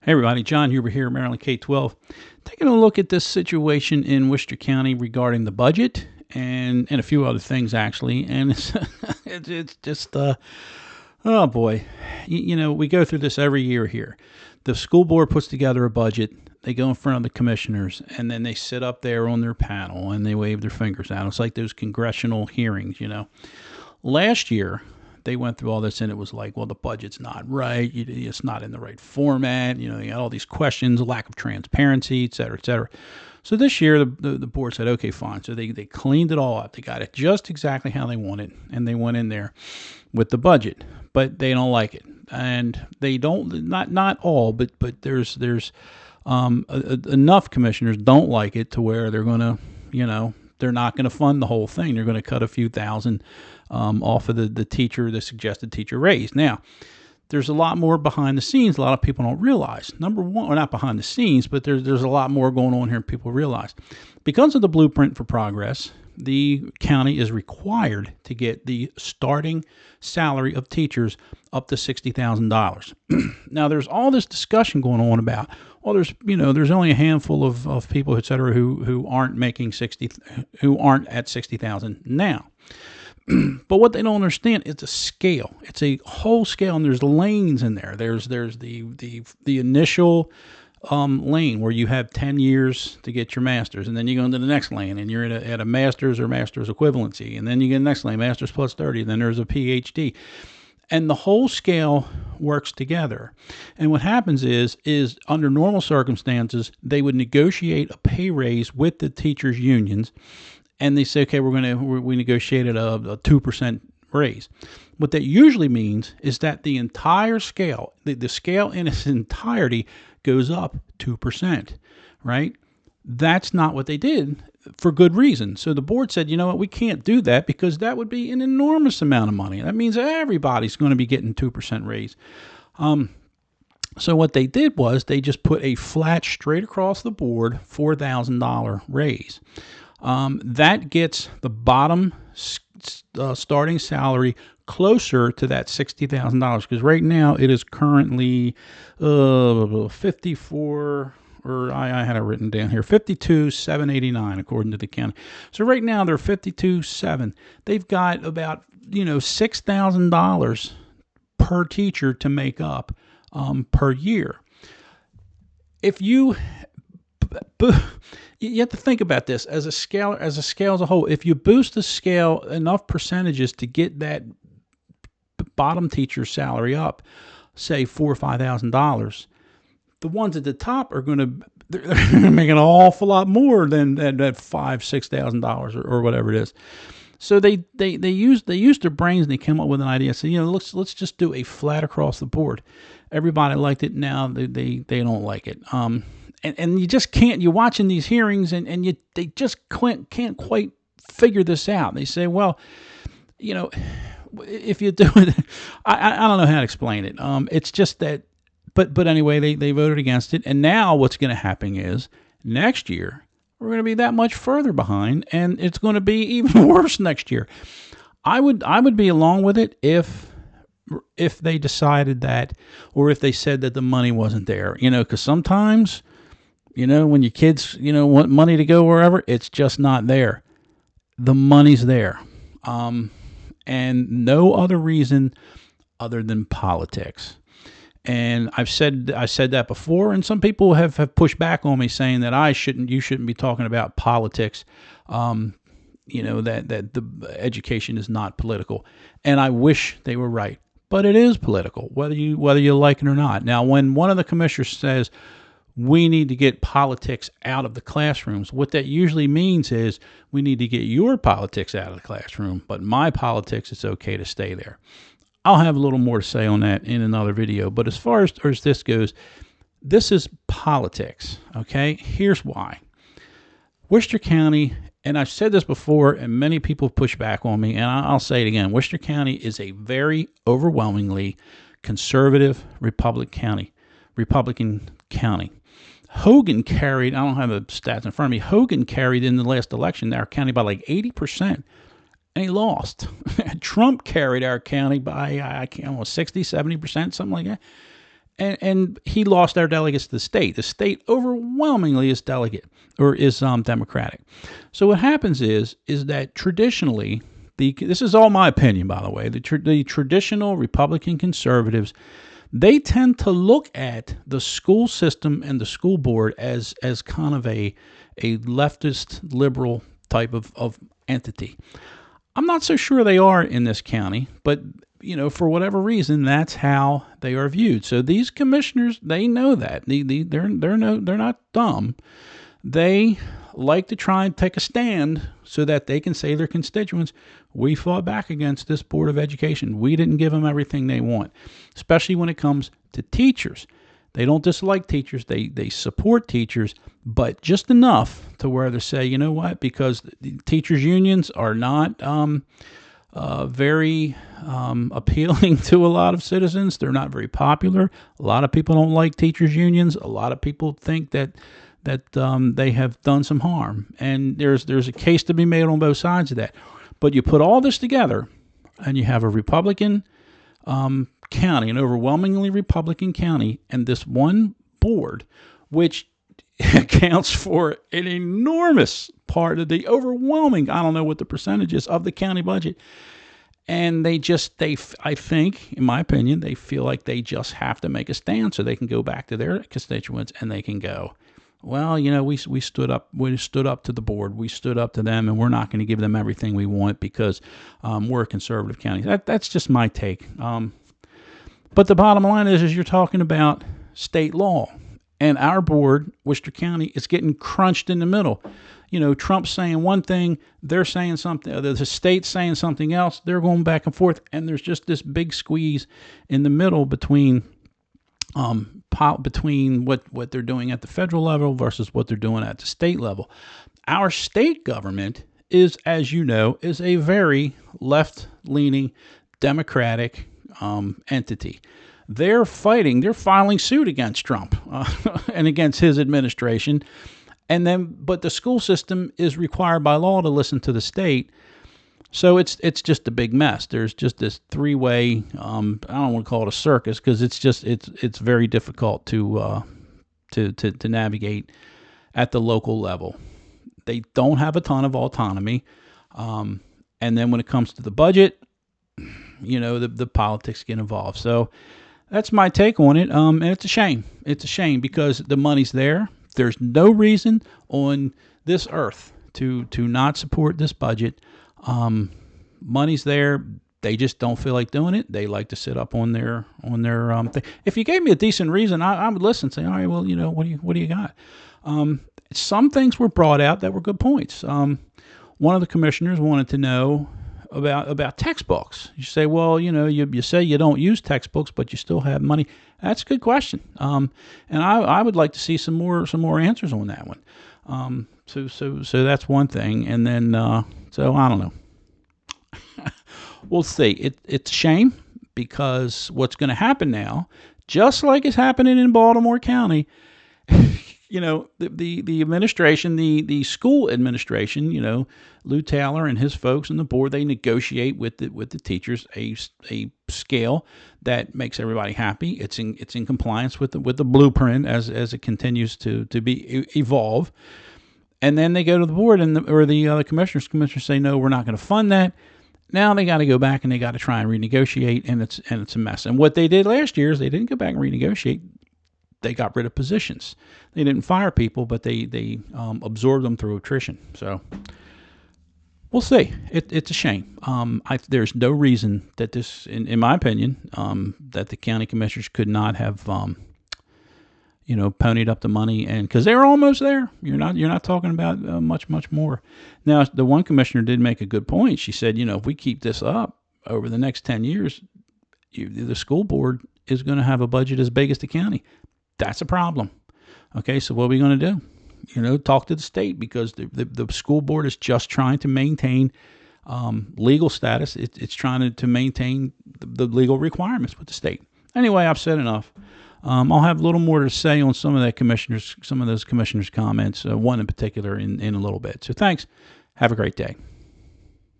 Hey everybody, John Huber here, Maryland K-12. Taking a look at this situation in Worcester County regarding the budget and a few other things actually. And it's just, oh boy, we go through this every year here. The school board puts together a budget. They go in front of the commissioners and then they sit up there on their panel and they wave their fingers out. It's like those congressional hearings, Last year, they went through all this and it was like, well, the budget's not right. It's not in the right format. You got all these questions, lack of transparency, et cetera, et cetera. So this year, the board said, okay, fine. So they cleaned it all up. They got it just exactly how they wanted. And they went in there with the budget, but they don't like it. And they don't, not all, but there's enough commissioners don't like it to where they're going to, they're not going to fund the whole thing. They're going to cut a few thousand off of the suggested teacher raise. Now, there's a lot more behind the scenes. A lot of people don't realize. Number one, or not behind the scenes, but there's a lot more going on here than people realize. Because of the Blueprint for Progress, the county is required to get the starting salary of teachers up to $60,000. Now, there's all this discussion going on about, well, there's only a handful of people, et cetera, who aren't at 60,000 now. But what they don't understand is a scale. It's a whole scale, and there's lanes in there. There's the initial lane where you have 10 years to get your master's, and then you go into the next lane, and you're at a master's or master's equivalency, and then you get the next lane, master's plus 30, and then there's a PhD. And the whole scale works together. And what happens is under normal circumstances, they would negotiate a pay raise with the teachers' unions, and they say, okay, we negotiated a 2% raise. What that usually means is that the entire scale, the scale in its entirety, goes up 2%, right? That's not what they did for good reason. So the board said, you know what, we can't do that because that would be an enormous amount of money. That means everybody's going to be getting 2% raise. So what they did was they just put a flat, straight across the board, $4,000 raise. That gets the bottom starting salary closer to that $60,000 because right now it is currently 54, or I had it written down here, 52,789 according to the county. So right now they're 52,700. They've got about $6,000 per teacher to make up per year. If you have to think about this as a scale as a whole. If you boost the scale enough percentages to get that bottom teacher's salary up, say $4,000 or $5,000, the ones at the top are going to make an awful lot more than that $5,000-$6,000 or whatever it is. So they used their brains and they came up with an idea. So let's just do a flat across the board. Everybody liked it. Now they don't like it. And you just can't. You're watching these hearings and they just can't quite figure this out. They say, well, if you do it, I don't know how to explain it. It's just that. But anyway, they voted against it. And now what's going to happen is next year we're going to be that much further behind, and it's going to be even worse next year. I would be along with it if they decided that, or if they said that the money wasn't there. Because sometimes, when your kids, want money to go wherever, it's just not there. The money's there. And no other reason other than politics. And I said that before, and some people have pushed back on me saying that you shouldn't be talking about politics, that the education is not political. And I wish they were right, but it is political, whether you like it or not. Now, when one of the commissioners says we need to get politics out of the classrooms, what that usually means is we need to get your politics out of the classroom, but my politics, it's okay to stay there. I'll have a little more to say on that in another video. But as far as this goes, this is politics, okay? Here's why. Worcester County, and I've said this before, and many people push back on me, and I'll say it again. Worcester County is a very overwhelmingly conservative Republican county. Hogan carried, I don't have the stats in front of me, Hogan carried in the last election our county by like 80%. And he lost. Trump carried our county by, 60, 70%, something like that. and he lost our delegates to the state. The state overwhelmingly is Democratic. So what happens is that traditionally, this is all my opinion, by the way, the traditional Republican conservatives, they tend to look at the school system and the school board as kind of a leftist liberal type of entity. I'm not so sure they are in this county, but for whatever reason, that's how they are viewed. So these commissioners, they know that. They're not dumb. They like to try and take a stand so that they can say to their constituents, we fought back against this Board of Education. We didn't give them everything they want, especially when it comes to teachers. They don't dislike teachers. They support teachers, but just enough to where they say, you know what, because the teachers' unions are not very appealing to a lot of citizens. They're not very popular. A lot of people don't like teachers' unions. A lot of people think that they have done some harm, and there's a case to be made on both sides of that. But you put all this together, and you have a Republican county, an overwhelmingly Republican county, and this one board, which accounts for an enormous part of the overwhelming, I don't know what the percentage is, of the county budget. And I think, in my opinion, they feel like they just have to make a stand so they can go back to their constituents and they can go, well, we stood up to the board, we stood up to them, and we're not going to give them everything we want because we're a conservative county. That's just my take. But the bottom line is you're talking about state law, and our board, Worcester County, is getting crunched in the middle. Trump's saying one thing, they're saying something, the state's saying something else, they're going back and forth, and there's just this big squeeze in the middle between what they're doing at the federal level versus what they're doing at the state level. Our state government is, as you know, is a very left-leaning Democratic entity. They're filing suit against Trump and against his administration. But the school system is required by law to listen to the state. So it's just a big mess. There's just this three-way, I don't want to call it a circus, because it's very difficult to navigate at the local level. They don't have a ton of autonomy. And then when it comes to the budget, the politics get involved. So that's my take on it. And it's a shame. It's a shame because the money's there. There's no reason on this earth to not support this budget. Money's there. They just don't feel like doing it. They like to sit up on their thing. If you gave me a decent reason, I would listen and say, all right, well, what do you got? Some things were brought out that were good points. One of the commissioners wanted to know about textbooks. You say, well, you say you don't use textbooks, but you still have money. That's a good question. And I would like to see some more answers on that one. So that's one thing. And then, so I don't know. We'll see. It's a shame because what's going to happen now, just like is happening in Baltimore County, the administration, the school administration, Lou Taylor and his folks and the board, they negotiate with the teachers a scale that makes everybody happy. It's in compliance with the blueprint as it continues to evolve. And then they go to the board or the commissioners. Commissioners say, no, we're not going to fund that. Now they got to go back and they got to try and renegotiate, and it's a mess. And what they did last year is they didn't go back and renegotiate. They got rid of positions. They didn't fire people, but they absorbed them through attrition. So we'll see. It's a shame. There's no reason that this, in my opinion, that the county commissioners could not have, ponied up the money, and because they're almost there. You're not talking about much more. Now, the one commissioner did make a good point. She said, if we keep this up over the next 10 years, the school board is going to have a budget as big as the county. That's a problem. Okay, so what are we going to do? Talk to the state, because the school board is just trying to maintain legal status. It's trying to maintain the legal requirements with the state. Anyway, I've said enough. I'll have a little more to say on some of those commissioners' comments, one in particular in a little bit. So thanks. Have a great day.